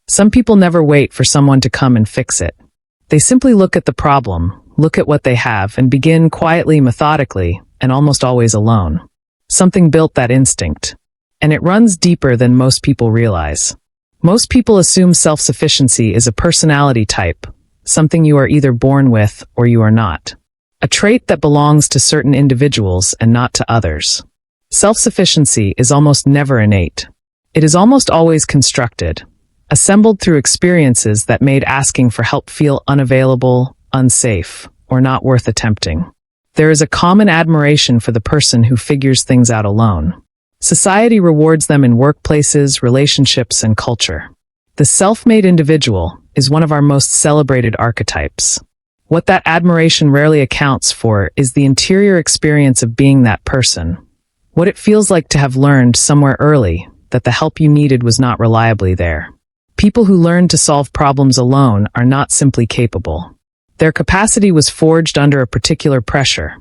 Some people never wait for someone to come and fix it. They simply look at the problem, look at what they have, and begin quietly, methodically, and almost always alone. Something built that instinct. And it runs deeper than most people realize. Most people assume self-sufficiency is a personality type, something you are either born with or you are not. A trait that belongs to certain individuals and not to others. Self-sufficiency is almost never innate. It is almost always constructed, assembled through experiences that made asking for help feel unavailable, unsafe, or not worth attempting. There is a common admiration for the person who figures things out alone. Society rewards them in workplaces, relationships, and culture. The self-made individual is one of our most celebrated archetypes. What that admiration rarely accounts for is the interior experience of being that person. What it feels like to have learned somewhere early that the help you needed was not reliably there. People who learn to solve problems alone are not simply capable. Their capacity was forged under a particular pressure,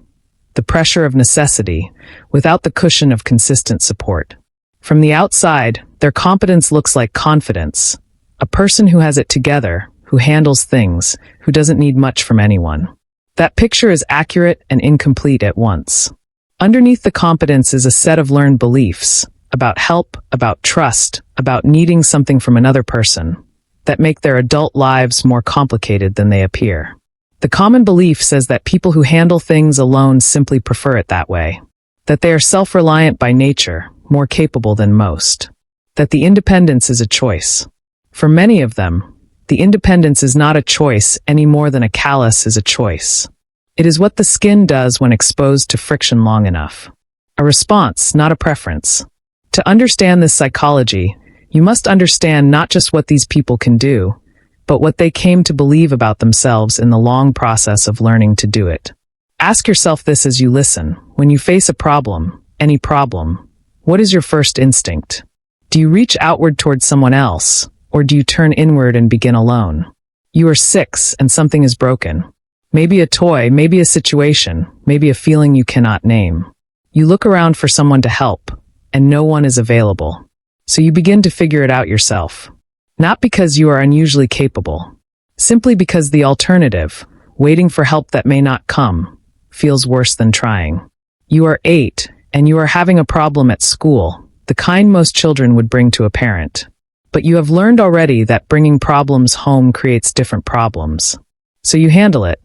the pressure of necessity, without the cushion of consistent support. From the outside, their competence looks like confidence, a person who has it together, who handles things, who doesn't need much from anyone. That picture is accurate and incomplete at once. Underneath the competence is a set of learned beliefs, about help, about trust, about needing something from another person, that make their adult lives more complicated than they appear. The common belief says that people who handle things alone simply prefer it that way. That they are self-reliant by nature, more capable than most. That the independence is a choice. For many of them, the independence is not a choice any more than a callus is a choice. It is what the skin does when exposed to friction long enough. A response, not a preference. To understand this psychology, you must understand not just what these people can do, but what they came to believe about themselves in the long process of learning to do it. Ask yourself this as you listen. When you face a problem, any problem, what is your first instinct? Do you reach outward towards someone else, or do you turn inward and begin alone? You are 6 and something is broken. Maybe a toy, maybe a situation, maybe a feeling you cannot name. You look around for someone to help, and no one is available. So you begin to figure it out yourself. Not because you are unusually capable, simply because the alternative, waiting for help that may not come, feels worse than trying. You are 8, and you are having a problem at school, the kind most children would bring to a parent. But you have learned already that bringing problems home creates different problems. So you handle it,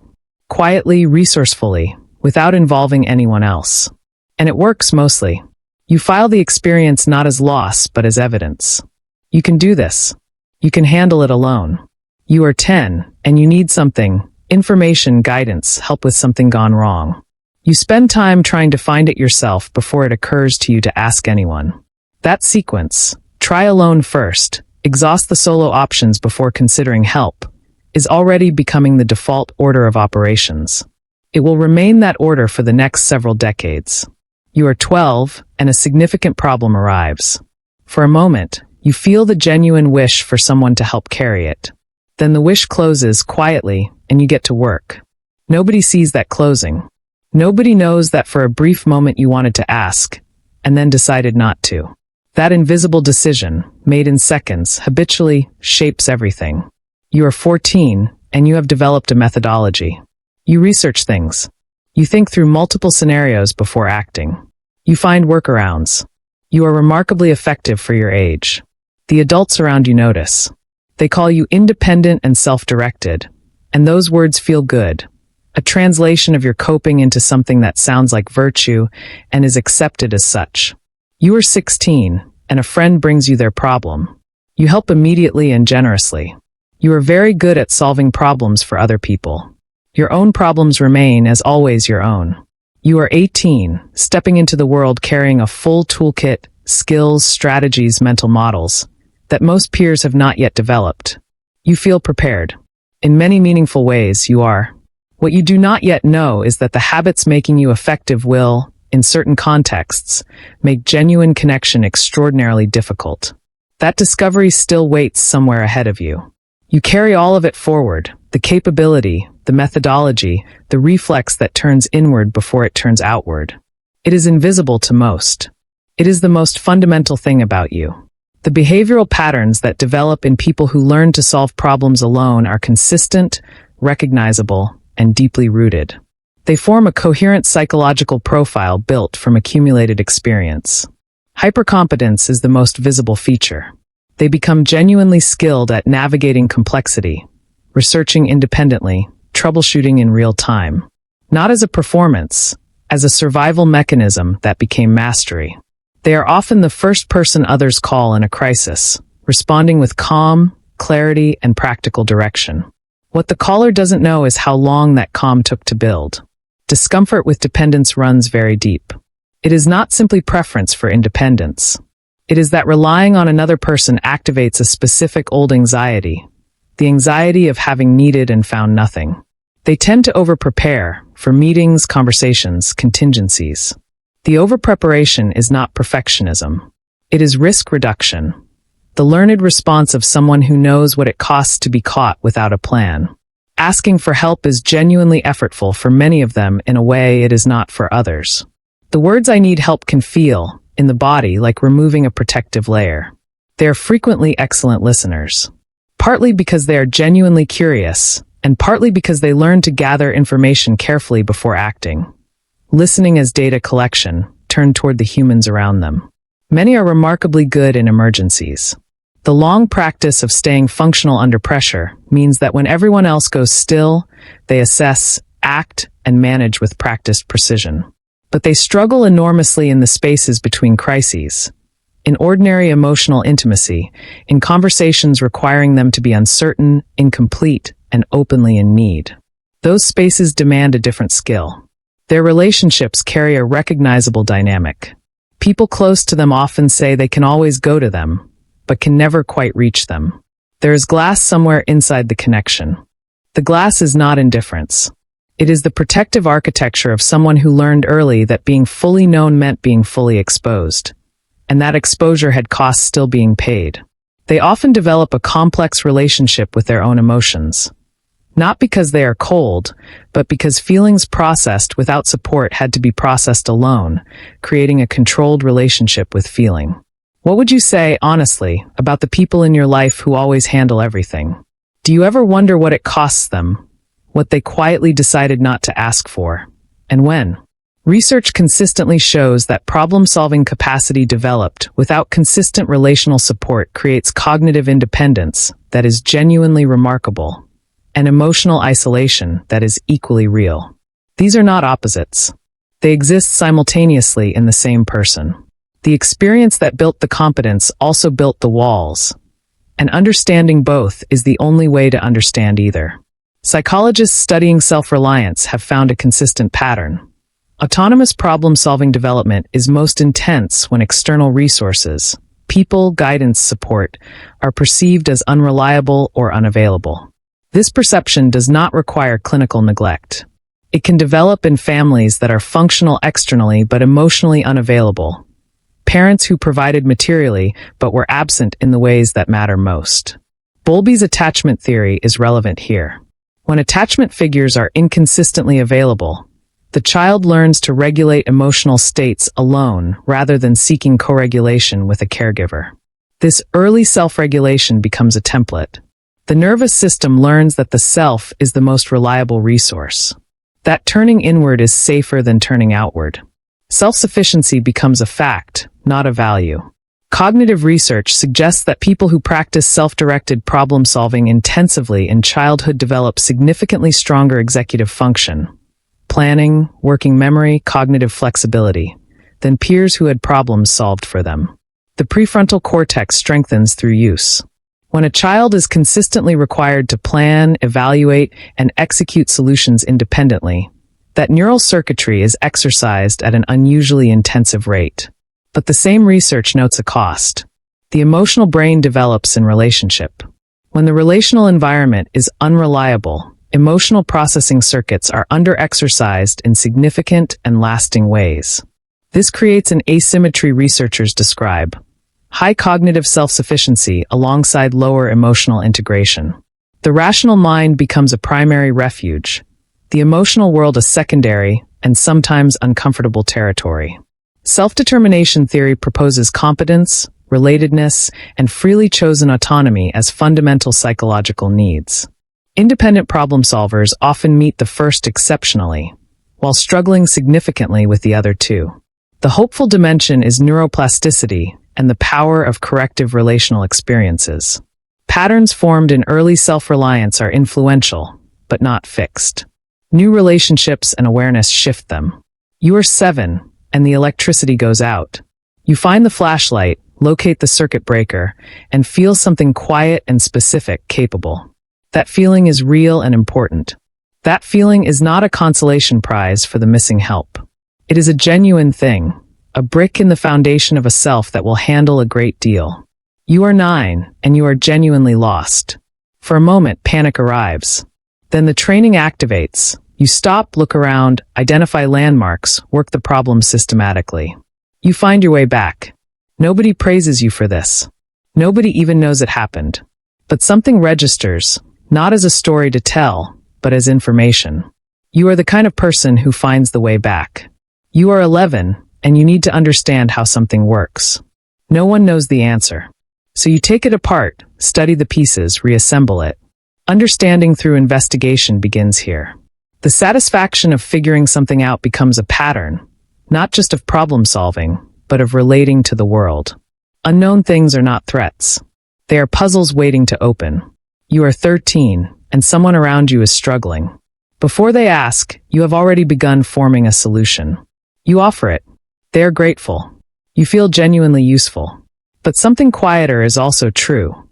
quietly, resourcefully, without involving anyone else. And it works mostly. You file the experience not as loss, but as evidence. You can do this. You can handle it alone. You are 10, and you need something, information, guidance, help with something gone wrong. You spend time trying to find it yourself before it occurs to you to ask anyone. That sequence, try alone first, exhaust the solo options before considering help, is already becoming the default order of operations. It will remain that order for the next several decades. You are 12, and a significant problem arrives. For a moment, you feel the genuine wish for someone to help carry it. Then the wish closes quietly, and you get to work. Nobody sees that closing. Nobody knows that for a brief moment you wanted to ask, and then decided not to. That invisible decision, made in seconds, habitually shapes everything. You are 14, and you have developed a methodology. You research things. You think through multiple scenarios before acting. You find workarounds. You are remarkably effective for your age. The adults around you notice. They call you independent and self-directed, and those words feel good. A translation of your coping into something that sounds like virtue and is accepted as such. You are 16, and a friend brings you their problem. You help immediately and generously. You are very good at solving problems for other people. Your own problems remain, as always, your own. You are 18, stepping into the world carrying a full toolkit, skills, strategies, mental models that most peers have not yet developed. You feel prepared. In many meaningful ways, you are. What you do not yet know is that the habits making you effective will, in certain contexts, make genuine connection extraordinarily difficult. That discovery still waits somewhere ahead of you. You carry all of it forward, the capability, the methodology, the reflex that turns inward before it turns outward. It is invisible to most. It is the most fundamental thing about you. The behavioral patterns that develop in people who learn to solve problems alone are consistent, recognizable, and deeply rooted. They form a coherent psychological profile built from accumulated experience. Hypercompetence is the most visible feature. They become genuinely skilled at navigating complexity, researching independently, troubleshooting in real time. Not as a performance, as a survival mechanism that became mastery. They are often the first person others call in a crisis, responding with calm, clarity, and practical direction. What the caller doesn't know is how long that calm took to build. Discomfort with dependence runs very deep. It is not simply preference for independence. It is that relying on another person activates a specific old anxiety, the anxiety of having needed and found nothing. They tend to over-prepare for meetings, conversations, contingencies. The over-preparation is not perfectionism. It is risk reduction, the learned response of someone who knows what it costs to be caught without a plan. Asking for help is genuinely effortful for many of them in a way it is not for others. The words "I need help" can feel, in the body, like removing a protective layer. They are frequently excellent listeners. Partly because they are genuinely curious, and partly because they learn to gather information carefully before acting. Listening as data collection, turned toward the humans around them. Many are remarkably good in emergencies. The long practice of staying functional under pressure means that when everyone else goes still, they assess, act, and manage with practiced precision. But they struggle enormously in the spaces between crises, in ordinary emotional intimacy, in conversations requiring them to be uncertain, incomplete, and openly in need. Those spaces demand a different skill. Their relationships carry a recognizable dynamic. People close to them often say they can always go to them, but can never quite reach them. There is glass somewhere inside the connection. The glass is not indifference. It is the protective architecture of someone who learned early that being fully known meant being fully exposed, and that exposure had costs still being paid. They often develop a complex relationship with their own emotions. Not because they are cold, but because feelings processed without support had to be processed alone, creating a controlled relationship with feeling. What would you say, honestly, about the people in your life who always handle everything? Do you ever wonder what it costs them, what they quietly decided not to ask for, and when? Research consistently shows that problem-solving capacity developed without consistent relational support creates cognitive independence that is genuinely remarkable, and emotional isolation that is equally real. These are not opposites. They exist simultaneously in the same person. The experience that built the competence also built the walls, and understanding both is the only way to understand either. Psychologists studying self-reliance have found a consistent pattern. Autonomous problem-solving development is most intense when external resources, people, guidance, support, are perceived as unreliable or unavailable. This perception does not require clinical neglect. It can develop in families that are functional externally but emotionally unavailable. Parents who provided materially but were absent in the ways that matter most. Bowlby's attachment theory is relevant here. When attachment figures are inconsistently available, the child learns to regulate emotional states alone rather than seeking co-regulation with a caregiver. This early self-regulation becomes a template. The nervous system learns that the self is the most reliable resource. That turning inward is safer than turning outward. Self-sufficiency becomes a fact, not a value. Cognitive research suggests that people who practice self-directed problem-solving intensively in childhood develop significantly stronger executive function, planning, working memory, cognitive flexibility, than peers who had problems solved for them. The prefrontal cortex strengthens through use. When a child is consistently required to plan, evaluate, and execute solutions independently, that neural circuitry is exercised at an unusually intensive rate. But the same research notes a cost. The emotional brain develops in relationship. When the relational environment is unreliable, emotional processing circuits are under-exercised in significant and lasting ways. This creates an asymmetry researchers describe: high cognitive self-sufficiency alongside lower emotional integration. The rational mind becomes a primary refuge, the emotional world a secondary and sometimes uncomfortable territory. Self-determination theory proposes competence, relatedness, and freely chosen autonomy as fundamental psychological needs. Independent problem solvers often meet the first exceptionally, while struggling significantly with the other two. The hopeful dimension is neuroplasticity and the power of corrective relational experiences. Patterns formed in early self-reliance are influential, but not fixed. New relationships and awareness shift them. You are 7, and the electricity goes out. You find the flashlight, locate the circuit breaker, and feel something quiet and specific capable. That feeling is real and important. That feeling is not a consolation prize for the missing help. It is a genuine thing, a brick in the foundation of a self that will handle a great deal. You are 9, and you are genuinely lost. For a moment, panic arrives. Then the training activates. You stop, look around, identify landmarks, work the problem systematically. You find your way back. Nobody praises you for this. Nobody even knows it happened. But something registers, not as a story to tell, but as information. You are the kind of person who finds the way back. You are 11, and you need to understand how something works. No one knows the answer. So you take it apart, study the pieces, reassemble it. Understanding through investigation begins here. The satisfaction of figuring something out becomes a pattern, not just of problem solving, but of relating to the world. Unknown things are not threats. They are puzzles waiting to open. You are 13, and someone around you is struggling. Before they ask, you have already begun forming a solution. You offer it. They are grateful. You feel genuinely useful. But something quieter is also true.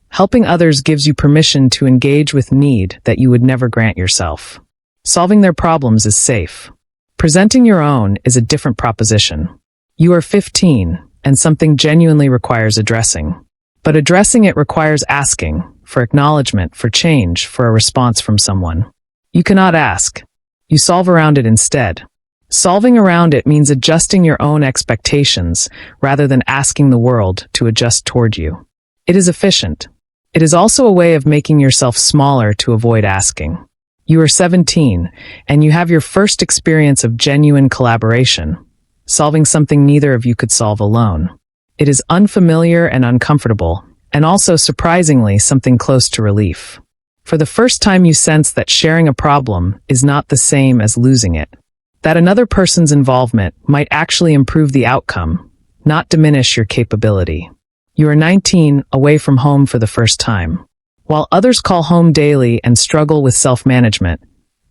Helping others gives you permission to engage with need that you would never grant yourself. Solving their problems is safe. Presenting your own is a different proposition. You are 15, and something genuinely requires addressing. But addressing it requires asking, for acknowledgement, for change, for a response from someone. You cannot ask. You solve around it instead. Solving around it means adjusting your own expectations rather than asking the world to adjust toward you. It is efficient. It is also a way of making yourself smaller to avoid asking. You are 17, and you have your first experience of genuine collaboration, solving something neither of you could solve alone. It is unfamiliar and uncomfortable, and also surprisingly something close to relief. For the first time you sense that sharing a problem is not the same as losing it. That another person's involvement might actually improve the outcome, not diminish your capability. You are 19, away from home for the first time. While others call home daily and struggle with self-management,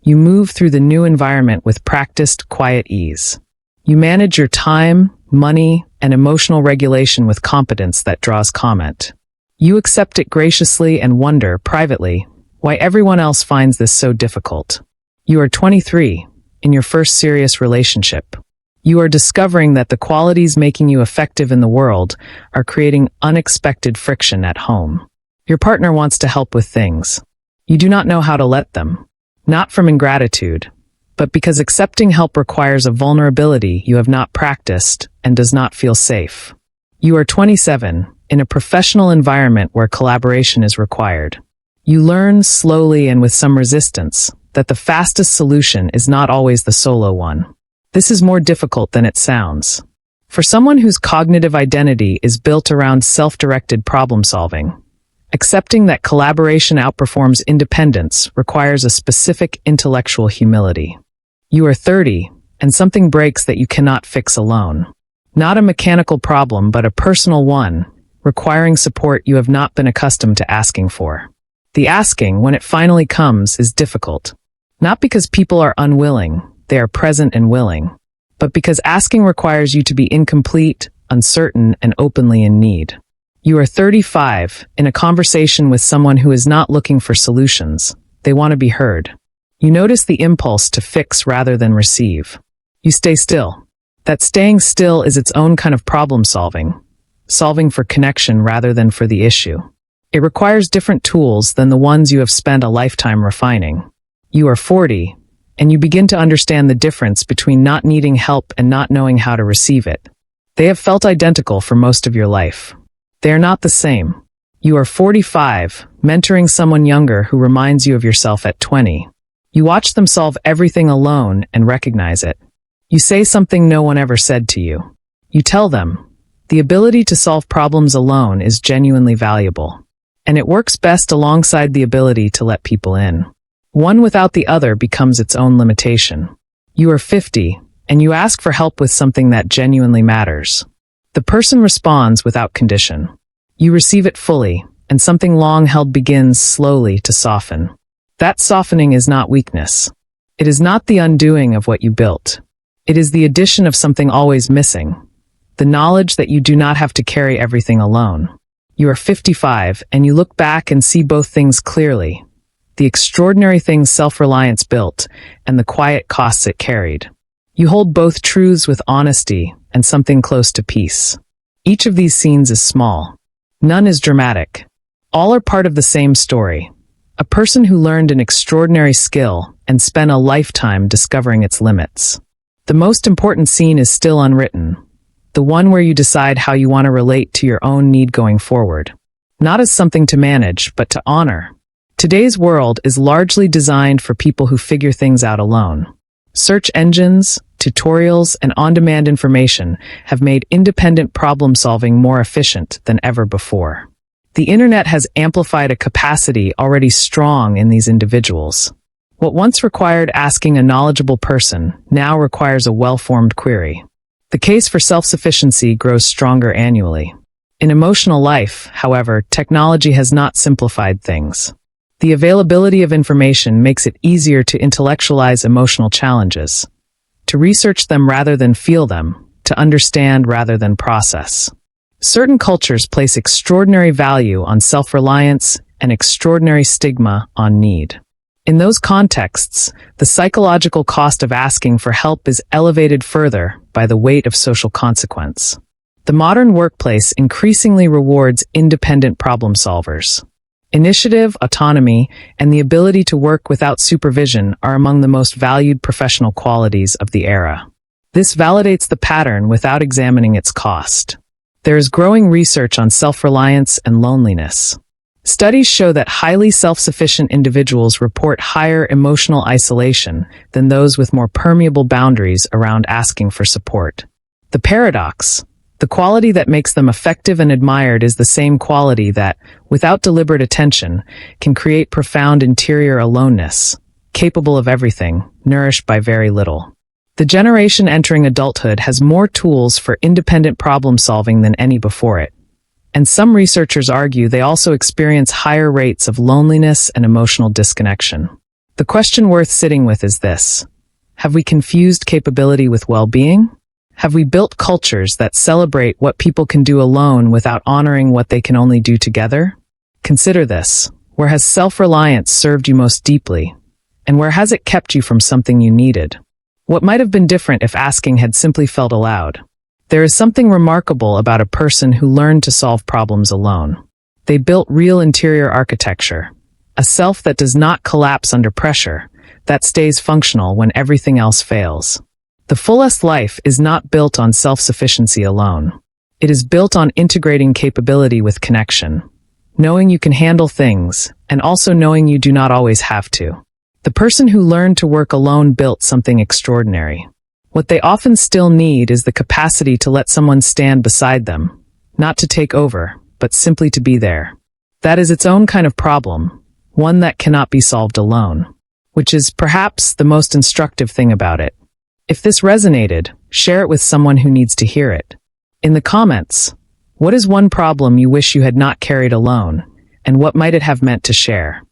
you move through the new environment with practiced, quiet ease. You manage your time, money, and emotional regulation with competence that draws comment. You accept it graciously and wonder, privately, why everyone else finds this so difficult. You are 23, in your first serious relationship. You are discovering that the qualities making you effective in the world are creating unexpected friction at home. Your partner wants to help with things. You do not know how to let them. Not from ingratitude, but because accepting help requires a vulnerability you have not practiced and does not feel safe. You are 27, in a professional environment where collaboration is required. You learn slowly and with some resistance that the fastest solution is not always the solo one. This is more difficult than it sounds. For someone whose cognitive identity is built around self-directed problem solving, accepting that collaboration outperforms independence requires a specific intellectual humility. You are 30, and something breaks that you cannot fix alone. Not a mechanical problem, but a personal one, requiring support you have not been accustomed to asking for. The asking, when it finally comes, is difficult. Not because people are unwilling, they are present and willing, but because asking requires you to be incomplete, uncertain, and openly in need. You are 35, in a conversation with someone who is not looking for solutions. They want to be heard. You notice the impulse to fix rather than receive. You stay still. That staying still is its own kind of problem solving, solving for connection rather than for the issue. It requires different tools than the ones you have spent a lifetime refining. You are 40, and you begin to understand the difference between not needing help and not knowing how to receive it. They have felt identical for most of your life. They are not the same. You are 45, mentoring someone younger who reminds you of yourself at 20. You watch them solve everything alone and recognize it. You say something no one ever said to you. You tell them, The ability to solve problems alone is genuinely valuable, and it works best alongside the ability to let people in. One without the other becomes its own limitation. You are 50, and you ask for help with something that genuinely matters. The person responds without condition. You receive it fully, and something long held begins slowly to soften. That softening is not weakness. It is not the undoing of what you built. It is the addition of something always missing. The knowledge that you do not have to carry everything alone. You are 55, and you look back and see both things clearly. The extraordinary things self-reliance built, and the quiet costs it carried. You hold both truths with honesty and something close to peace. Each of these scenes is small. None is dramatic. All are part of the same story. A person who learned an extraordinary skill and spent a lifetime discovering its limits. The most important scene is still unwritten. The one where you decide how you want to relate to your own need going forward. Not as something to manage, but to honor. Today's world is largely designed for people who figure things out alone. Search engines, tutorials, and on-demand information have made independent problem-solving more efficient than ever before. The internet has amplified a capacity already strong in these individuals. What once required asking a knowledgeable person now requires a well-formed query. The case for self-sufficiency grows stronger annually. In emotional life, however, technology has not simplified things. The availability of information makes it easier to intellectualize emotional challenges, to research them rather than feel them, to understand rather than process. Certain cultures place extraordinary value on self-reliance and extraordinary stigma on need. In those contexts, the psychological cost of asking for help is elevated further by the weight of social consequence. The modern workplace increasingly rewards independent problem solvers. Initiative, autonomy, and the ability to work without supervision are among the most valued professional qualities of the era. This validates the pattern without examining its cost. There is growing research on self-reliance and loneliness. Studies show that highly self-sufficient individuals report higher emotional isolation than those with more permeable boundaries around asking for support. The paradox: the quality that makes them effective and admired is the same quality that, without deliberate attention, can create profound interior aloneness, capable of everything, nourished by very little. The generation entering adulthood has more tools for independent problem-solving than any before it. And some researchers argue they also experience higher rates of loneliness and emotional disconnection. The question worth sitting with is this: have we confused capability with well-being? Have we built cultures that celebrate what people can do alone without honoring what they can only do together? Consider this: where has self-reliance served you most deeply? And where has it kept you from something you needed? What might have been different if asking had simply felt allowed? There is something remarkable about a person who learned to solve problems alone. They built real interior architecture, a self that does not collapse under pressure, that stays functional when everything else fails. The fullest life is not built on self-sufficiency alone. It is built on integrating capability with connection, knowing you can handle things, and also knowing you do not always have to. The person who learned to work alone built something extraordinary. What they often still need is the capacity to let someone stand beside them, not to take over, but simply to be there. That is its own kind of problem, one that cannot be solved alone, which is perhaps the most instructive thing about it. If this resonated, share it with someone who needs to hear it. In the comments, what is one problem you wish you had not carried alone, and what might it have meant to share?